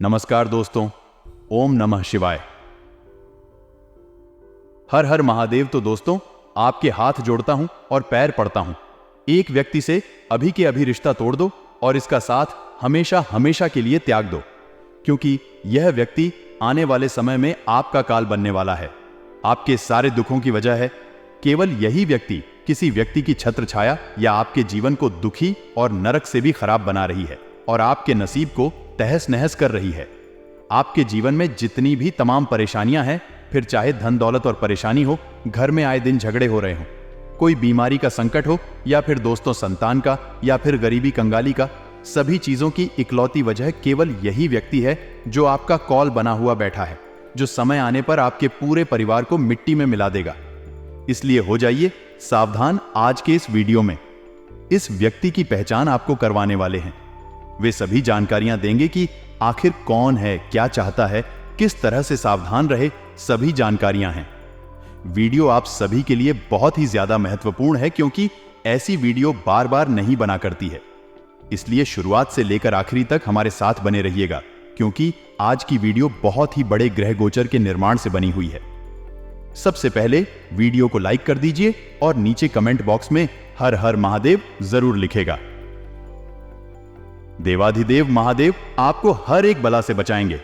नमस्कार दोस्तों, ओम नमः शिवाय। हर हर महादेव। तो दोस्तों, आपके हाथ जोड़ता हूं और पैर पड़ता हूं। एक व्यक्ति से अभी के अभी रिश्ता तोड़ दो और इसका साथ हमेशा हमेशा के लिए त्याग दो, क्योंकि यह व्यक्ति आने वाले समय में आपका काल बनने वाला है। आपके सारे दुखों की वजह है केवल यही व्यक्ति किसी व्यक्ति की छत्र छाया या आपके जीवन को दुखी और नरक से भी खराब बना रही है और आपके नसीब को तहस नहस कर रही है। आपके जीवन में जितनी भी तमाम परेशानियां हैं, फिर चाहे धन दौलत और परेशानी हो, घर में आए दिन झगड़े हो रहे हो, कोई बीमारी का संकट हो या फिर दोस्तों संतान का या फिर गरीबी कंगाली का, सभी चीजों की इकलौती वजह केवल यही व्यक्ति है जो आपका कॉल बना हुआ बैठा है, जो समय आने पर आपके पूरे परिवार को मिट्टी में मिला देगा। इसलिए हो जाइए सावधान। आज के इस वीडियो में इस व्यक्ति की पहचान आपको करवाने वाले हैं। वे सभी जानकारियां देंगे कि आखिर कौन है, क्या चाहता है, किस तरह से सावधान रहे, सभी जानकारियां हैं। वीडियो आप सभी के लिए बहुत ही ज्यादा महत्वपूर्ण है, क्योंकि ऐसी वीडियो बार बार नहीं बना करती है। इसलिए शुरुआत से लेकर आखिरी तक हमारे साथ बने रहिएगा, क्योंकि आज की वीडियो बहुत ही बड़े ग्रह गोचर के निर्माण से बनी हुई है। सबसे पहले वीडियो को लाइक कर दीजिए और नीचे कमेंट बॉक्स में हर हर महादेव जरूर लिखेगा। देवाधिदेव महादेव आपको हर एक बला से बचाएंगे।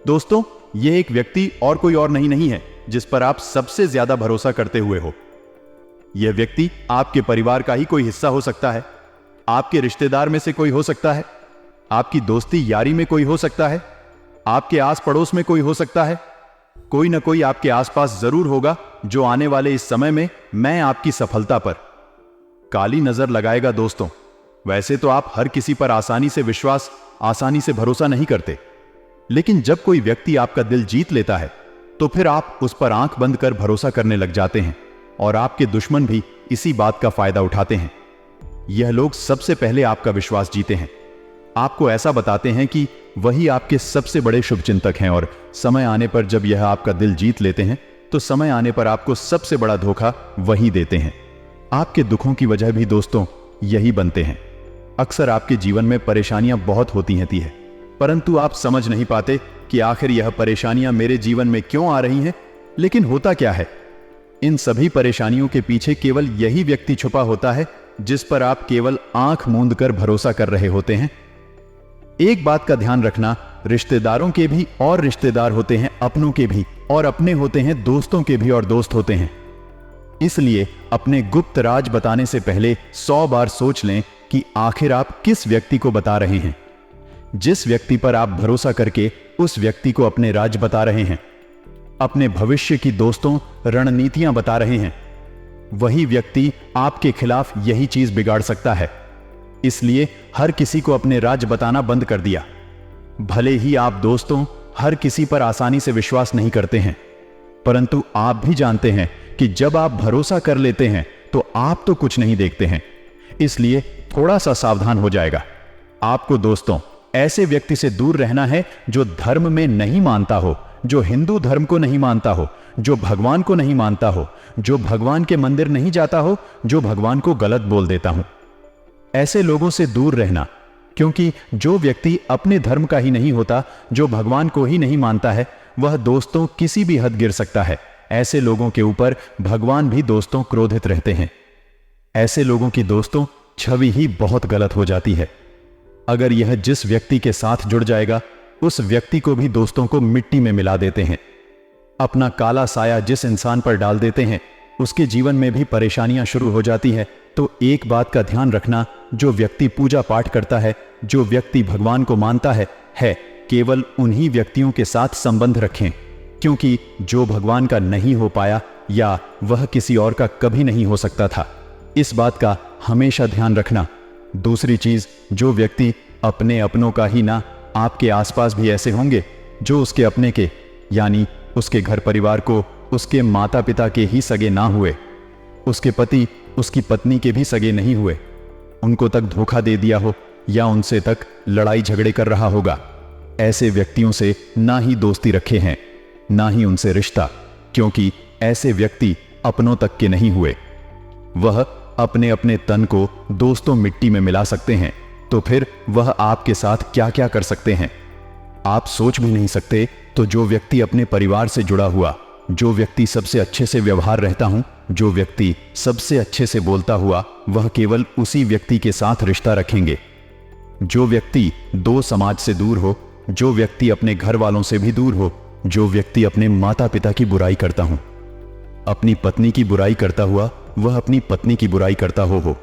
दोस्तों, यह एक व्यक्ति और कोई और नहीं है जिस पर आप सबसे ज्यादा भरोसा करते हुए हो। यह व्यक्ति आपके परिवार का ही कोई हिस्सा हो सकता है, आपके रिश्तेदार में से कोई हो सकता है, आपकी दोस्ती यारी में कोई हो सकता है, आपके आस पड़ोस में कोई हो सकता है। कोई ना कोई आपके आसपास जरूर होगा जो आने वाले इस समय में मैं आपकी सफलता पर काली नजर लगाएगा। दोस्तों, वैसे तो आप हर किसी पर आसानी से विश्वास, आसानी से भरोसा नहीं करते, लेकिन जब कोई व्यक्ति आपका दिल जीत लेता है तो फिर आप उस पर आंख बंद कर भरोसा करने लग जाते हैं और आपके दुश्मन भी इसी बात का फायदा उठाते हैं। यह लोग सबसे पहले आपका विश्वास जीते हैं, आपको ऐसा बताते हैं कि वही आपके सबसे बड़े शुभचिंतक हैं, और समय आने पर जब यह आपका दिल जीत लेते हैं तो समय आने पर आपको सबसे बड़ा धोखा वही देते हैं। आपके दुखों की वजह भी दोस्तों यही बनते हैं। अक्सर आपके जीवन में परेशानियां बहुत होती रहती है, परंतु आप समझ नहीं पाते कि आखिर यह परेशानियां मेरे जीवन में क्यों आ रही हैं। लेकिन होता क्या है, इन सभी परेशानियों के पीछे केवल यही व्यक्ति छुपा होता है जिस पर आप केवल आंख मूंद कर भरोसा कर रहे होते हैं। एक बात का ध्यान रखना, रिश्तेदारों के भी और रिश्तेदार होते हैं, अपनों के भी और अपने होते हैं, दोस्तों के भी और दोस्त होते हैं। इसलिए अपने गुप्त राज बताने से पहले 100 बार सोच लें कि आखिर आप किस व्यक्ति को बता रहे हैं। जिस व्यक्ति पर आप भरोसा करके उस व्यक्ति को अपने राज बता रहे हैं, अपने भविष्य की दोस्तों रणनीतियां बता रहे हैं, वही व्यक्ति आपके खिलाफ यही चीज बिगाड़ सकता है। इसलिए हर किसी को अपने राज बताना बंद कर दिया। भले ही आप दोस्तों हर किसी पर आसानी से विश्वास नहीं करते हैं, परंतु आप भी जानते हैं कि जब आप भरोसा कर लेते हैं तो आप तो कुछ नहीं देखते हैं। इसलिए थोड़ा सा सावधान हो जाएगा। आपको दोस्तों ऐसे व्यक्ति से दूर रहना है जो धर्म में नहीं मानता हो, जो हिंदू धर्म को नहीं मानता हो, जो भगवान को नहीं मानता हो, जो भगवान के मंदिर नहीं जाता हो, जो भगवान को गलत बोल देता हूं। ऐसे लोगों से दूर रहना, क्योंकि जो व्यक्ति अपने धर्म का ही नहीं होता, जो भगवान को ही नहीं मानता है, वह दोस्तों किसी भी हद गिर सकता है। ऐसे लोगों के ऊपर भगवान भी दोस्तों क्रोधित रहते हैं। ऐसे लोगों की दोस्तों छवि ही बहुत गलत हो जाती है। अगर यह जिस व्यक्ति के साथ जुड़ जाएगा, उस व्यक्ति को भी दोस्तों को मिट्टी में मिला देते हैं। अपना काला साया जिस इंसान पर डाल देते हैं, उसके जीवन में भी परेशानियां शुरू हो जाती है। तो एक बात का ध्यान रखना, जो व्यक्ति पूजा पाठ करता है, जो व्यक्ति भगवान को मानता है, केवल उन्हीं व्यक्तियों के साथ संबंध रखें, क्योंकि जो भगवान का नहीं हो पाया या वह किसी और का कभी नहीं हो सकता था। इस बात का हमेशा ध्यान रखना। दूसरी चीज, जो व्यक्ति अपने अपनों का ही ना, आपके आसपास भी ऐसे होंगे जो उसके अपने के यानी उसके घर परिवार को, उसके माता पिता के ही सगे ना हुए, उसके पति उसकी पत्नी के भी सगे नहीं हुए, उनको तक धोखा दे दिया हो या उनसे तक लड़ाई झगड़े कर रहा होगा। ऐसे व्यक्तियों से ना ही दोस्ती रखे हैं, ना ही उनसे रिश्ता, क्योंकि ऐसे व्यक्ति अपनों तक के नहीं हुए। वह अपने अपने तन को दोस्तों मिट्टी में मिला सकते हैं, तो फिर वह आपके साथ क्या क्या कर सकते हैं। आप सोच भी नहीं सकते, तो जो व्यक्ति अपने परिवार से जुड़ा हुआ, जो व्यक्ति सबसे अच्छे से व्यवहार रहता हूं, जो व्यक्ति सबसे अच्छे से बोलता हुआ, वह केवल उसी व्यक्ति के साथ रिश्ता रखेंगे। जो व्यक्ति दो समाज से दूर हो, जो व्यक्ति अपने घर वालों से भी दूर हो, जो व्यक्ति अपने माता पिता की बुराई करता हूं, अपनी पत्नी की बुराई करता हुआ वह अपनी पत्नी की बुराई करता हो,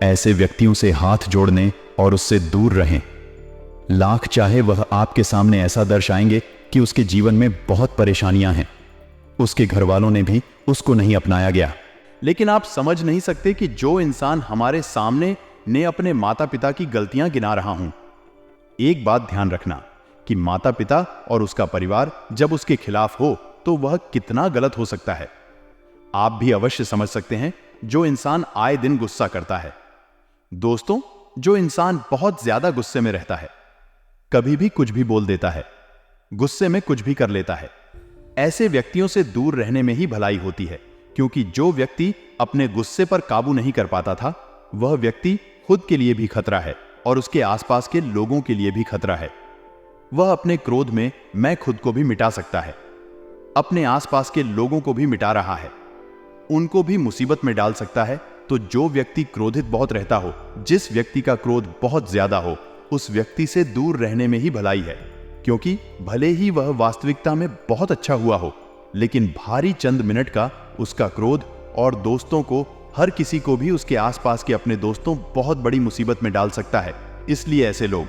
ऐसे व्यक्तियों से हाथ जोड़ने और उससे दूर रहें। लाख चाहे वह आपके सामने ऐसा दर्शाएंगे कि उसके जीवन में बहुत परेशानियां हैं, उसके घर वालों ने भी उसको नहीं अपनाया गया, लेकिन आप समझ नहीं सकते कि जो इंसान हमारे सामने ने अपने माता पिता की गलतियां गिना रहा हूं। एक बात ध्यान रखना कि माता पिता और उसका परिवार जब उसके खिलाफ हो तो वह कितना गलत हो सकता है। आप भी अवश्य समझ सकते हैं जो इंसान आए दिन गुस्सा करता है। दोस्तों, जो इंसान बहुत ज्यादा गुस्से में रहता है, कभी भी कुछ भी बोल देता है, गुस्से में कुछ भी कर लेता है, ऐसे व्यक्तियों से दूर रहने में ही भलाई होती है, क्योंकि जो व्यक्ति अपने गुस्से पर काबू नहीं कर पाता था, वह व्यक्ति खुद के लिए भी खतरा है और उसके आसपास के लोगों के लिए भी खतरा है। वह अपने क्रोध में मैं खुद को भी मिटा सकता है, अपने आसपास के लोगों को भी मिटा रहा है, उनको भी मुसीबत में डाल सकता है। तो जो व्यक्ति क्रोधित बहुत रहता हो, जिस व्यक्ति का क्रोध बहुत ज्यादा हो, उस व्यक्ति से दूर रहने में ही भलाई है, क्योंकि भले ही वह वास्तविकता में बहुत अच्छा हुआ हो, लेकिन भारी चंद मिनट का उसका क्रोध और दोस्तों को, हर किसी को भी, उसके आसपास के अपने दोस्तों, बहुत बड़ी मुसीबत में डाल सकता है। इसलिए ऐसे लोग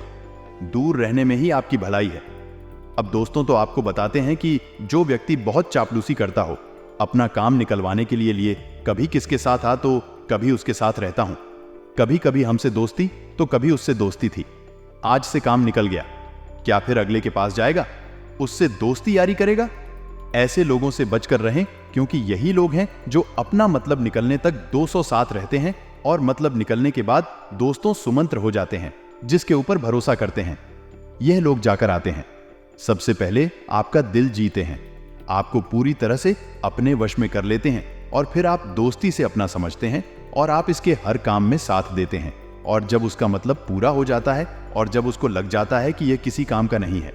दूर रहने में ही आपकी भलाई है। अब दोस्तों, तो आपको बताते हैं कि जो व्यक्ति बहुत चापलूसी करता हो, अपना काम निकलवाने के लिए कभी किसके साथ आ तो कभी उसके साथ रहता हूं, कभी कभी हमसे दोस्ती तो कभी उससे दोस्ती थी, आज से काम निकल गया, क्या फिर अगले के पास जाएगा, उससे दोस्ती यारी करेगा? ऐसे लोगों से बचकर रहें, क्योंकि यही लोग हैं जो अपना मतलब निकलने तक 200 साथ रहते हैं और मतलब निकलने के बाद दोस्तों सुमंत्र हो जाते हैं, जिसके ऊपर भरोसा करते हैं। यह लोग जाकर आते हैं, सबसे पहले आपका दिल जीते हैं, आपको पूरी तरह से अपने वश में कर लेते हैं, और फिर आप दोस्ती से अपना समझते हैं और आप इसके हर काम में साथ देते हैं। और जब उसका मतलब पूरा हो जाता है और जब उसको लग जाता है कि यह किसी काम का नहीं है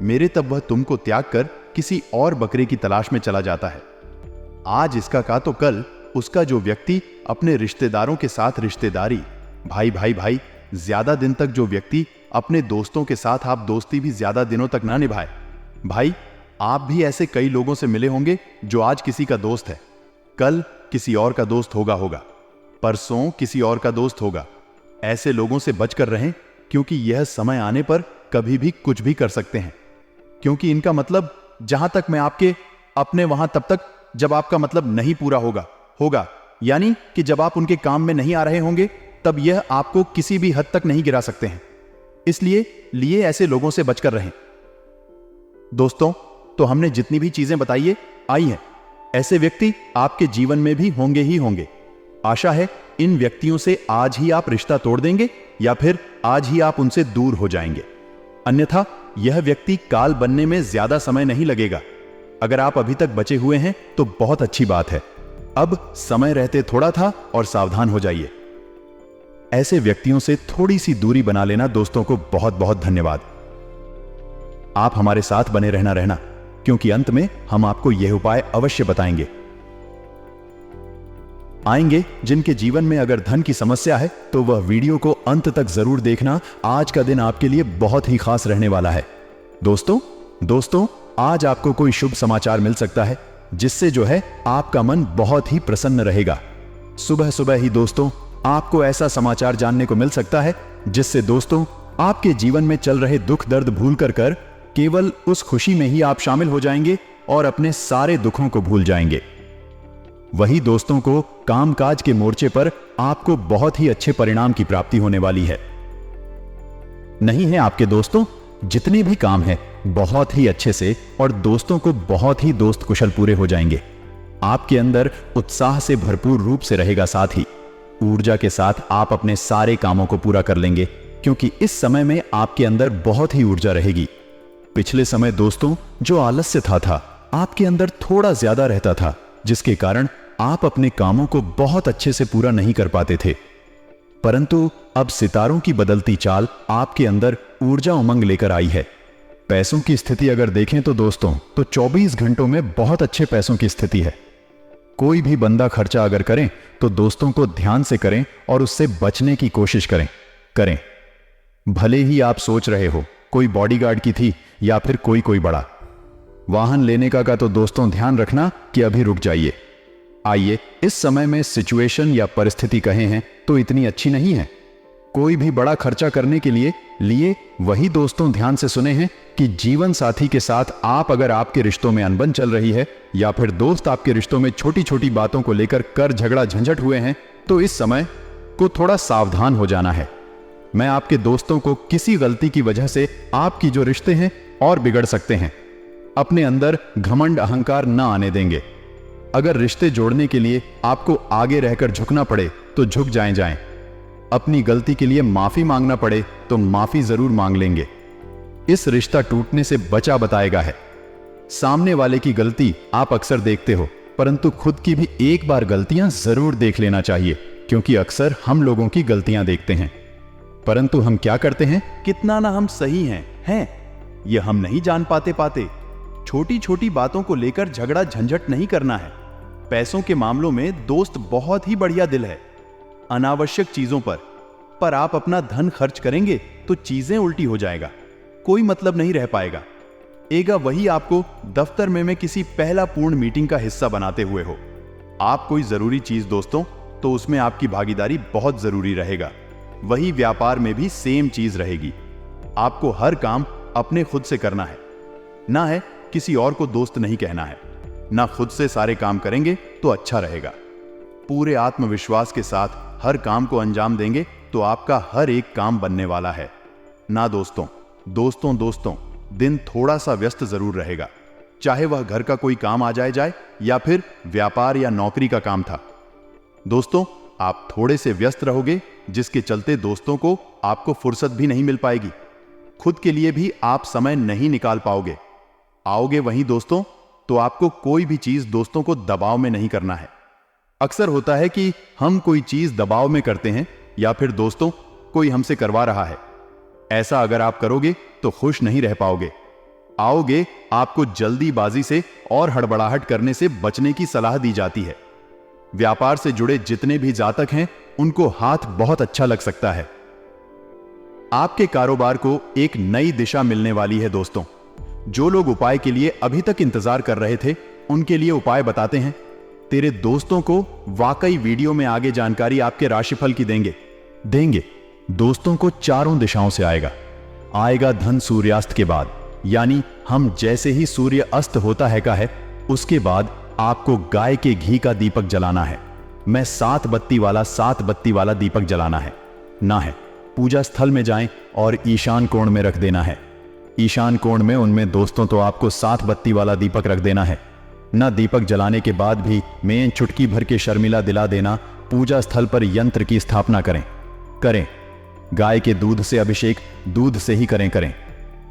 मेरे, तब वह तुमको त्याग कर किसी और बकरे की तलाश में चला जाता है। आज इसका का तो कल उसका। जो व्यक्ति अपने रिश्तेदारों के साथ रिश्तेदारी, भाई भाई भाई, ज्यादा दिन तक जो व्यक्ति अपने दोस्तों के साथ आप दोस्ती भी ज्यादा दिनों तक ना निभाए। भाई, आप भी ऐसे कई लोगों से मिले होंगे जो आज किसी का दोस्त है, कल किसी और का दोस्त होगा, परसों किसी और का दोस्त होगा। ऐसे लोगों से बचकर रहें, क्योंकि यह समय आने पर कभी भी कुछ भी कर सकते हैं, क्योंकि इनका मतलब जहां तक मैं आपके अपने वहां तब तक जब आपका मतलब नहीं पूरा होगा, यानी कि जब आप उनके काम में नहीं आ रहे होंगे, तब यह आपको किसी भी हद तक नहीं गिरा सकते हैं। इसलिए ऐसे लोगों से बचकर रहें। दोस्तों, तो हमने जितनी भी चीजें बताई हैं, ऐसे व्यक्ति आपके जीवन में भी होंगे ही होंगे। आशा है इन व्यक्तियों से आज ही आप रिश्ता तोड़ देंगे या फिर आज ही आप उनसे दूर हो जाएंगे, अन्यथा यह व्यक्ति काल बनने में ज्यादा समय नहीं लगेगा। अगर आप अभी तक बचे हुए हैं तो बहुत अच्छी बात है। अब समय रहते थोड़ा था और सावधान हो जाइए। ऐसे व्यक्तियों से थोड़ी सी दूरी बना लेना। दोस्तों को बहुत बहुत धन्यवाद। आप हमारे साथ बने रहना, क्योंकि अंत में हम आपको यह उपाय अवश्य बताएंगे। जिनके जीवन में अगर धन की समस्या है तो वह वीडियो को अंत तक जरूर देखना। आज का दिन आपके लिए बहुत ही खास रहने वाला है। दोस्तों, आज आपको कोई शुभ समाचार मिल सकता है, जिससे जो है आपका मन बहुत ही प्रसन्न रहेगा। सुबह सुबह ही दोस्तों, आपको ऐसा समाचार जानने को मिल सकता है जिससे दोस्तों आपके जीवन में चल रहे दुख दर्द भूल कर केवल उस खुशी में ही आप शामिल हो जाएंगे और अपने सारे दुखों को भूल जाएंगे। वही दोस्तों को कामकाज के मोर्चे पर आपको बहुत ही अच्छे परिणाम की प्राप्ति होने वाली है। नहीं है आपके दोस्तों, जितने भी काम हैं बहुत ही अच्छे से और दोस्तों को बहुत ही दोस्त कुशल पूरे हो जाएंगे। आपके अंदर उत्साह से भरपूर रूप से रहेगा, साथ ही ऊर्जा के साथ आप अपने सारे कामों को पूरा कर लेंगे, क्योंकि इस समय में आपके अंदर बहुत ही ऊर्जा रहेगी। पिछले समय दोस्तों जो आलस्य था आपके अंदर थोड़ा ज्यादा रहता था, जिसके कारण आप अपने कामों को बहुत अच्छे से पूरा नहीं कर पाते थे। परंतु अब सितारों की बदलती चाल आपके अंदर ऊर्जा उमंग लेकर आई है। पैसों की स्थिति अगर देखें तो दोस्तों, तो 24 घंटों में बहुत अच्छे पैसों की स्थिति है। कोई भी बंदा खर्चा अगर करें तो दोस्तों को ध्यान से करें और उससे बचने की कोशिश करें। भले ही आप सोच रहे हो कोई बॉडीगार्ड की थी या फिर कोई बड़ा वाहन लेने का तो दोस्तों ध्यान रखना कि अभी रुक जाइए। आइए, इस समय में सिचुएशन या परिस्थिति कहे हैं तो इतनी अच्छी नहीं है। कोई भी बड़ा खर्चा करने के लिए वही दोस्तों ध्यान से सुने हैं कि जीवन साथी के साथ अगर आपके रिश्तों में अनबन चल रही है या फिर दोस्त आपके रिश्तों में छोटी छोटी बातों को लेकर कर झगड़ा झंझट हुए हैं, तो इस समय को थोड़ा सावधान हो जाना है। मैं आपके दोस्तों को किसी गलती की वजह से आपकी जो रिश्ते हैं और बिगड़ सकते हैं। अपने अंदर घमंड अहंकार ना आने देंगे। अगर रिश्ते जोड़ने के लिए आपको आगे रहकर झुकना पड़े तो झुक जाएं। अपनी गलती के लिए माफी मांगना पड़े तो माफी जरूर मांग लेंगे। इस रिश्ता टूटने से बचा बताएगा है। सामने वाले की गलती आप अक्सर देखते हो, परंतु खुद की भी एक बार गलतियां जरूर देख लेना चाहिए, क्योंकि अक्सर हम लोगों की गलतियां देखते हैं परंतु हम क्या करते हैं, कितना ना हम सही हैं ये हम नहीं जान पाते। छोटी छोटी बातों को लेकर झगड़ा झंझट नहीं करना है। पैसों के मामलों में दोस्त बहुत ही बढ़िया दिल है। अनावश्यक चीजों पर आप अपना धन खर्च करेंगे तो चीजें उल्टी हो जाएगा, कोई मतलब नहीं रह पाएगा। वही आपको दफ्तर में किसी पहला पूर्ण मीटिंग का हिस्सा बनाते हुए हो। आप कोई जरूरी चीज दोस्तों, तो उसमें आपकी भागीदारी बहुत जरूरी रहेगा। वही व्यापार में भी सेम चीज रहेगी। आपको हर काम अपने खुद से करना है, ना है किसी और को दोस्त नहीं कहना है। ना खुद से सारे काम करेंगे तो अच्छा रहेगा। पूरे आत्मविश्वास के साथ हर काम को अंजाम देंगे तो आपका हर एक काम बनने वाला है। ना दोस्तों दिन थोड़ा सा व्यस्त जरूर रहेगा, चाहे वह घर का कोई काम आ जाए या फिर व्यापार या नौकरी का काम था। दोस्तों, आप थोड़े से व्यस्त रहोगे, जिसके चलते दोस्तों को आपको फुर्सत भी नहीं मिल पाएगी। खुद के लिए भी आप समय नहीं निकाल पाओगे। आओगे वहीं दोस्तों, तो आपको कोई भी चीज दोस्तों को दबाव में नहीं करना है। अक्सर होता है कि हम कोई चीज दबाव में करते हैं या फिर दोस्तों कोई हमसे करवा रहा है। ऐसा अगर आप करोगे तो खुश नहीं रह पाओगे। आओगे, आपको जल्दीबाजी से और हड़बड़ाहट करने से बचने की सलाह दी जाती है। व्यापार से जुड़े जितने भी जातक हैं, उनको हाथ बहुत अच्छा लग सकता है। आपके कारोबार को एक नई दिशा मिलने वाली है दोस्तों। जो लोग उपाय के लिए अभी तक इंतजार कर रहे थे, उनके लिए उपाय बताते हैं। तेरे दोस्तों को वाकई वीडियो में आगे जानकारी आपके राशिफल की देंगे। दोस्तों को चारों दिशाओं से आएगा धन सूर्यास्त के बाद, यानी हम जैसे ही सूर्य अस्त होता है उसके बाद आपको गाय के घी का दीपक जलाना है। मैं 7 बत्ती वाला दीपक जलाना है। ना है पूजा स्थल में जाएं और ईशान कोण में रख देना है। ईशान कोण में उनमें दोस्तों तो आपको 7 बत्ती वाला दीपक रख देना है। ना दीपक जलाने के बाद भी मैं चुटकी भर के शर्मिला दिला देना। पूजा स्थल पर यंत्र की स्थापना करें। गाय के दूध से अभिषेक दूध से ही करें।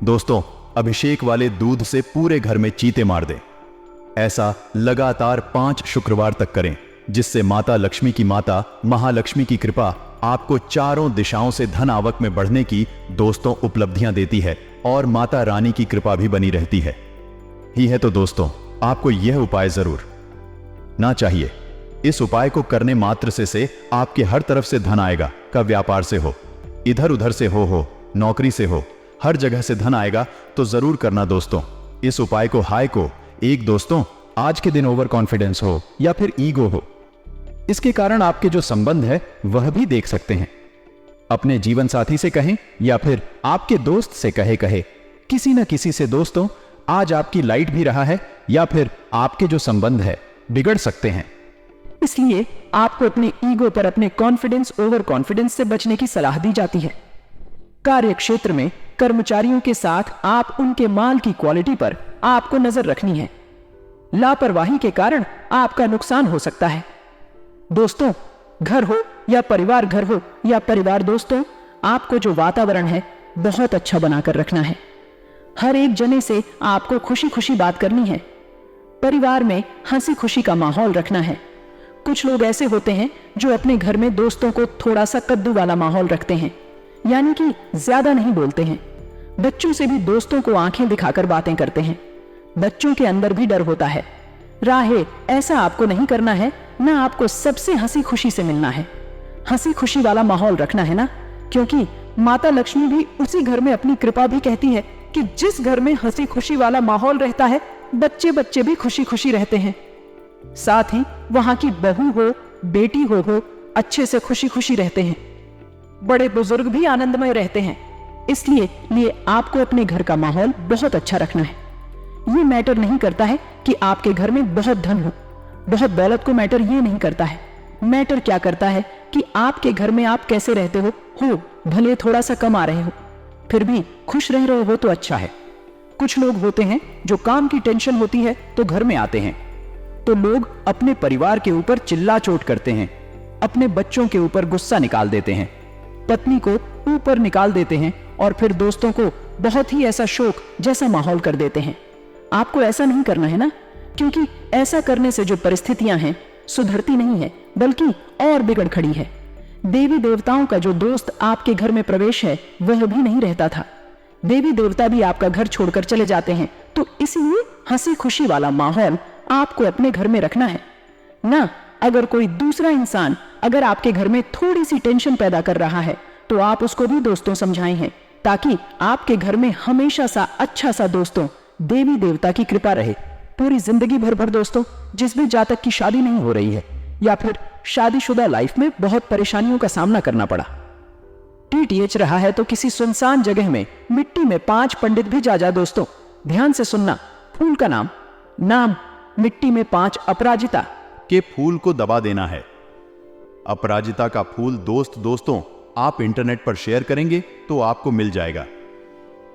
दोस्तों, अभिषेक वाले दूध से पूरे घर में चीते मार दें। ऐसा लगातार 5 शुक्रवार तक करें, जिससे माता लक्ष्मी की माता महालक्ष्मी की कृपा आपको चारों दिशाओं से धन आवक में बढ़ने की दोस्तों उपलब्धियां देती है और माता रानी की कृपा भी बनी रहती है। तो दोस्तों, आपको यह उपाय जरूर ना चाहिए। इस उपाय को करने मात्र से आपके हर तरफ से धन आएगा। का व्यापार से हो, इधर उधर से हो, नौकरी से हो, हर जगह से धन आएगा। तो जरूर करना दोस्तों इस उपाय को। एक दोस्तों, आज के दिन ओवर कॉन्फिडेंस हो या फिर ईगो हो, इसके कारण आपके जो संबंध है वह भी देख सकते हैं। अपने जीवन साथी से कहें या फिर आपके दोस्त से कहे किसी न किसी से दोस्तों आज आपकी लाइट भी रहा है या फिर आपके जो संबंध है बिगड़ सकते हैं। इसलिए आपको अपने ईगो पर, अपने कॉन्फिडेंस, ओवर कॉन्फिडेंस से बचने की सलाह दी जाती है। कार्य क्षेत्र में कर्मचारियों के साथ आप उनके माल की क्वालिटी पर आपको नजर रखनी है। लापरवाही के कारण आपका नुकसान हो सकता है। दोस्तों, घर हो या परिवार दोस्तों, आपको जो वातावरण है बहुत अच्छा बनाकर रखना है। हर एक जने से आपको खुशी खुशी बात करनी है। परिवार में हंसी खुशी का माहौल रखना है। कुछ लोग ऐसे होते हैं जो अपने घर में दोस्तों को थोड़ा सा कद्दू वाला माहौल रखते हैं, यानी कि ज्यादा नहीं बोलते हैं, बच्चों से भी दोस्तों को आंखें दिखाकर बातें करते हैं। बच्चों के अंदर भी डर होता है। राहे, ऐसा आपको नहीं करना है ना, आपको सबसे हंसी खुशी से मिलना है। हंसी खुशी वाला माहौल रखना है ना, क्योंकि माता लक्ष्मी भी उसी घर में अपनी कृपा भी कहती है कि जिस घर में हंसी खुशी वाला माहौल रहता है, बच्चे बच्चे भी खुशी खुशी रहते हैं। साथ ही वहां की बहू हो, बेटी हो अच्छे से खुशी खुशी रहते हैं। बड़े बुजुर्ग भी आनंदमय रहते हैं। इसलिए आपको अपने घर का माहौल बहुत अच्छा रखना है। ये मैटर नहीं करता है कि आपके घर में बहुत धन हो, बहुत दौलत को मैटर ये नहीं करता है। मैटर क्या करता है कि आपके घर में आप कैसे रहते हो भले थोड़ा सा कम आ रहे हो, फिर भी खुश रह रहे हो तो अच्छा है। कुछ लोग होते हैं जो काम की टेंशन होती है तो घर में आते हैं, तो लोग अपने परिवार के ऊपर चिल्ला चोट करते हैं, अपने बच्चों के ऊपर गुस्सा निकाल देते हैं, पत्नी को ऊपर निकाल देते हैं और फिर दोस्तों को बहुत ही ऐसा शोक जैसा माहौल कर देते हैं। आपको ऐसा नहीं करना है ना, क्योंकि ऐसा करने से जो परिस्थितियां हैं सुधरती नहीं है, बल्कि और बिगड़ खड़ी है। देवी देवताओं का जो दोस्त आपके घर में प्रवेश है वह भी नहीं रहता था। देवी देवता भी आपका घर छोड़कर चले जाते हैं। तो इसीलिए हंसी खुशी वाला माहौल आपको अपने घर में रखना है ना। अगर कोई दूसरा इंसान अगर आपके घर में थोड़ी सी टेंशन पैदा कर रहा है तो आप उसको भी दोस्तों समझाए हैं, ताकि आपके घर में हमेशा सा अच्छा सा दोस्तों देवी देवता की कृपा रहे पूरी जिंदगी भर दोस्तों। जिस भी जातक की शादी नहीं हो रही है या फिर शादीशुदा लाइफ में बहुत परेशानियों का सामना करना पड़ा, टीटीएच रहा है, तो किसी सुनसान जगह में मिट्टी में 5 पंडित भी जा दोस्तों। ध्यान से सुनना। फूल का नाम मिट्टी में 5 अपराजिता के फूल को दबा देना है। अपराजिता का फूल दोस्तों आप इंटरनेट पर शेयर करेंगे तो आपको मिल जाएगा।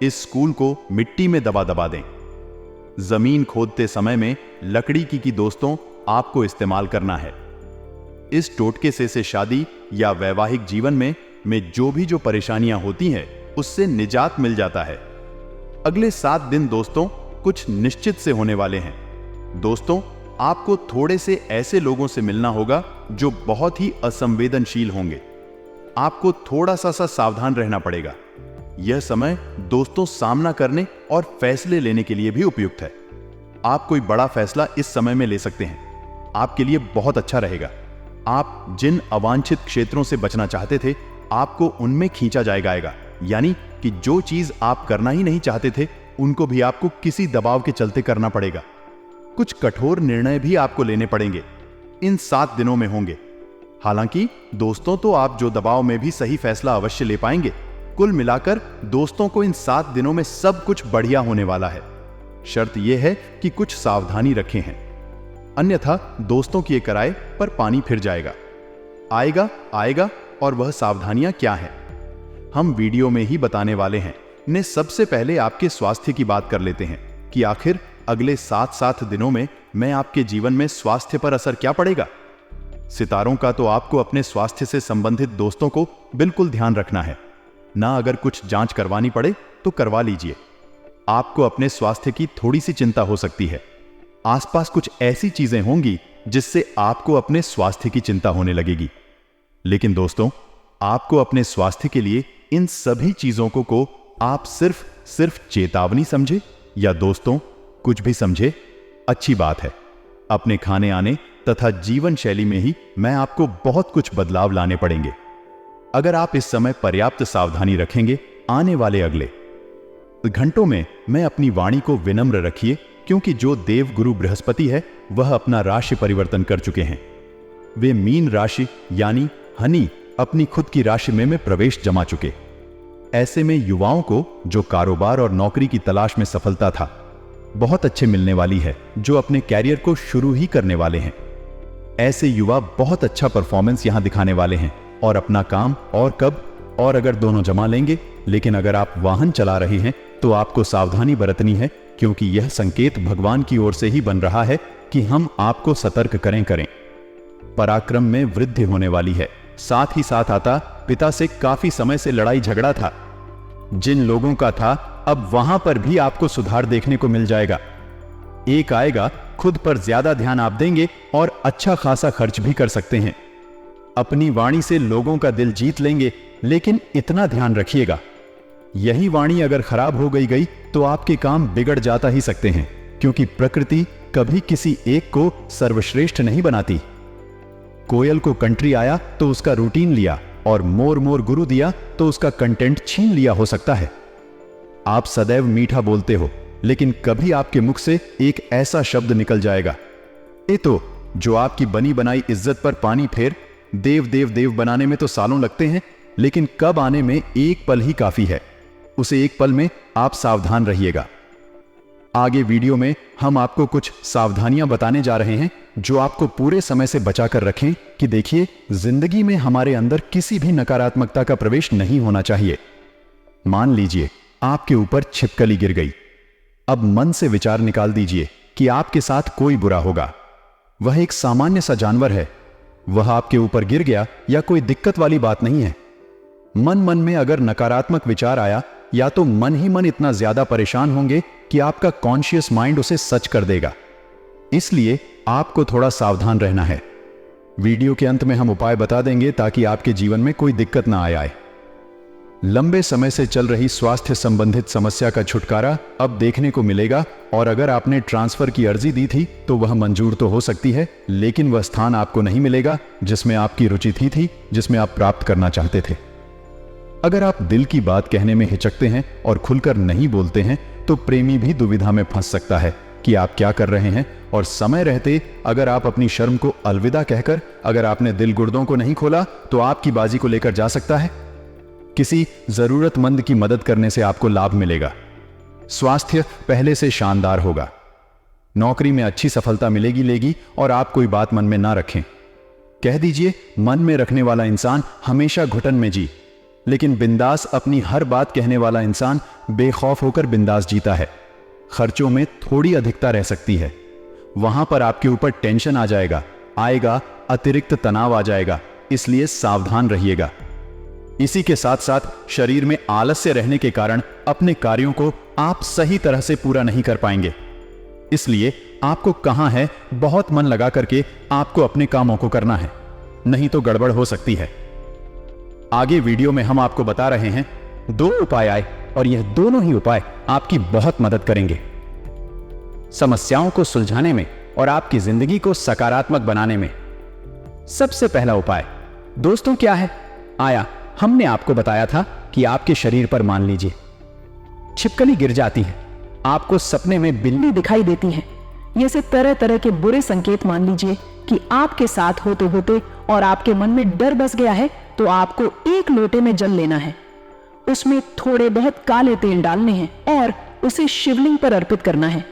इस फूल को मिट्टी में दबा दें। जमीन खोदते समय में लकड़ी की दोस्तों आपको इस्तेमाल करना है। इस टोटके से शादी या वैवाहिक जीवन में जो परेशानियां होती हैं उससे निजात मिल जाता है। अगले 7 दिन दोस्तों कुछ निश्चित से होने वाले हैं। दोस्तों, आपको थोड़े से ऐसे लोगों से मिलना होगा जो बहुत ही असंवेदनशील होंगे। आपको थोड़ा सा सावधान रहना पड़ेगा। यह समय दोस्तों सामना करने और फैसले लेने के लिए भी उपयुक्त है। आप कोई बड़ा फैसला इस समय में ले सकते हैं, आपके लिए बहुत अच्छा रहेगा। आप जिन अवांछित क्षेत्रों से बचना चाहते थे आपको उनमें खींचा जाएगा, यानी कि जो चीज आप करना ही नहीं चाहते थे उनको भी आपको किसी दबाव के चलते करना पड़ेगा। कुछ कठोर निर्णय भी आपको लेने पड़ेंगे, इन 7 दिनों में होंगे। हालांकि दोस्तों तो आप जो दबाव में भी सही फैसला अवश्य ले पाएंगे। कुल मिलाकर दोस्तों को इन 7 दिनों में सब कुछ बढ़िया होने वाला है। शर्त यह है कि कुछ सावधानी रखें हैं, अन्यथा दोस्तों की किराए पर पानी फिर जाएगा। आएगा और वह सावधानियां क्या हैं हम वीडियो में ही बताने वाले हैं। ने सबसे पहले आपके स्वास्थ्य की बात कर लेते हैं कि आखिर अगले 7 दिनों में आपके जीवन में स्वास्थ्य पर असर क्या पड़ेगा। सितारों का तो आपको अपने स्वास्थ्य से संबंधित दोस्तों को बिल्कुल ध्यान रखना है ना। अगर कुछ जांच करवानी पड़े तो करवा लीजिए। आपको अपने स्वास्थ्य की थोड़ी सी चिंता हो सकती है। आसपास कुछ ऐसी चीजें होंगी जिससे आपको अपने स्वास्थ्य की चिंता होने लगेगी। लेकिन दोस्तों, आपको अपने स्वास्थ्य के लिए इन सभी चीजों को आप सिर्फ चेतावनी समझे या दोस्तों कुछ भी समझे, अच्छी बात है। अपने खाने आने तथा जीवन शैली में ही आपको बहुत कुछ बदलाव लाने पड़ेंगे। अगर आप इस समय पर्याप्त सावधानी रखेंगे, आने वाले अगले घंटों में अपनी वाणी को विनम्र रखिए, क्योंकि जो देव गुरु बृहस्पति है वह अपना राशि परिवर्तन कर चुके हैं। वे मीन राशि यानी हनी अपनी खुद की राशि में प्रवेश जमा चुके। ऐसे में युवाओं को जो कारोबार और नौकरी की तलाश में सफलता था बहुत अच्छे मिलने वाली है, जो अपने कैरियर को शुरू ही करने वाले हैं। ऐसे युवा बहुत अच्छा परफॉर्मेंस यहां दिखाने वाले हैं और अपना काम और कब और अगर दोनों जमा लेंगे। लेकिन अगर आप वाहन चला रहे हैं तो आपको सावधानी बरतनी है, क्योंकि यह संकेत भगवान की ओर से ही बन रहा है कि हम आपको सतर्क करें। पराक्रम में वृद्धि होने वाली है। साथ ही साथ आता पिता से काफी समय से लड़ाई झगड़ा था, जिन लोगों का था अब वहां पर भी आपको सुधार देखने को मिल जाएगा। एक आएगा, खुद पर ज्यादा ध्यान आप देंगे और अच्छा खासा खर्च भी कर सकते हैं। अपनी वाणी से लोगों का दिल जीत लेंगे, लेकिन इतना ध्यान रखिएगा यही वाणी अगर खराब हो गई तो आपके काम बिगड़ जाता ही सकते हैं, क्योंकि प्रकृति कभी किसी एक को सर्वश्रेष्ठ नहीं बनाती। कोयल को कंट्री आया तो उसका रूटीन लिया, और मोर मोर गुरु दिया तो उसका कंटेंट छीन लिया हो सकता है। आप सदैव मीठा बोलते हो, लेकिन कभी आपके मुख से एक ऐसा शब्द निकल जाएगा, ए तो जो आपकी बनी बनाई इज्जत पर पानी फेर देव देव देव बनाने में तो सालों लगते हैं, लेकिन कब आने में एक पल ही काफी है। उसे एक पल में आप सावधान रहिएगा। आगे वीडियो में हम आपको कुछ सावधानियां बताने जा रहे हैं जो आपको पूरे समय से बचा कर रखें कि देखिए, जिंदगी में हमारे अंदर किसी भी नकारात्मकता का प्रवेश नहीं होना चाहिए। मान लीजिए आपके ऊपर छिपकली गिर गई। अब मन से विचार निकाल दीजिए कि आपके साथ कोई बुरा होगा। वह एक सामान्य सा जानवर है, वह आपके ऊपर गिर गया या कोई दिक्कत वाली बात नहीं है। मन मन में अगर नकारात्मक विचार आया, या तो मन ही मन इतना ज्यादा परेशान होंगे कि आपका कॉन्शियस माइंड उसे सच कर देगा। इसलिए आपको थोड़ा सावधान रहना है। वीडियो के अंत में हम उपाय बता देंगे ताकि आपके जीवन में कोई दिक्कत ना आए। लंबे समय से चल रही स्वास्थ्य संबंधित समस्या का छुटकारा अब देखने को मिलेगा, और अगर आपने ट्रांसफर की अर्जी दी थी तो वह मंजूर तो हो सकती है, लेकिन वह स्थान आपको नहीं मिलेगा जिसमें आपकी रुचि थी, जिसमें आप प्राप्त करना चाहते थे। अगर आप दिल की बात कहने में हिचकते हैं और खुलकर नहीं बोलते हैं तो प्रेमी भी दुविधा में फंस सकता है कि आप क्या कर रहे हैं, और समय रहते अगर आप अपनी शर्म को अलविदा कहकर अगर आपने दिल गुर्दों को नहीं खोला तो आपकी बाजी को लेकर जा सकता है। किसी जरूरतमंद की मदद करने से आपको लाभ मिलेगा। स्वास्थ्य पहले से शानदार होगा। नौकरी में अच्छी सफलता मिलेगी और आप कोई बात मन में ना रखें। कह दीजिए, मन में रखने वाला इंसान हमेशा घुटन में जी, लेकिन बिंदास अपनी हर बात कहने वाला इंसान बेखौफ होकर बिंदास जीता है। खर्चों में थोड़ी अधिकता रह सकती है, वहां पर आपके ऊपर टेंशन आएगा, अतिरिक्त तनाव आ जाएगा, इसलिए सावधान रहिएगा। इसी के साथ साथ शरीर में आलस्य रहने के कारण अपने कार्यों को आप सही तरह से पूरा नहीं कर पाएंगे। इसलिए आपको कहां है बहुत मन लगा करके आपको अपने कामों को करना है, नहीं तो गड़बड़ हो सकती है। आगे वीडियो में हम आपको बता रहे हैं 2 उपाय आए, और यह दोनों ही उपाय आपकी बहुत मदद करेंगे समस्याओं को सुलझाने में और आपकी जिंदगी को सकारात्मक बनाने में। सबसे पहला उपाय दोस्तों क्या है? हमने आपको बताया था कि आपके शरीर पर मान लीजिए छिपकली गिर जाती है, आपको सपने में बिल्ली दिखाई देती है। ये से तरह तरह के बुरे संकेत मान लीजिए कि आपके साथ होते होते और आपके मन में डर बस गया है, तो आपको एक लोटे में जल लेना है, उसमें थोड़े बहुत काले तेल डालने हैं और उसे शिवलिंग पर अर्पित करना है।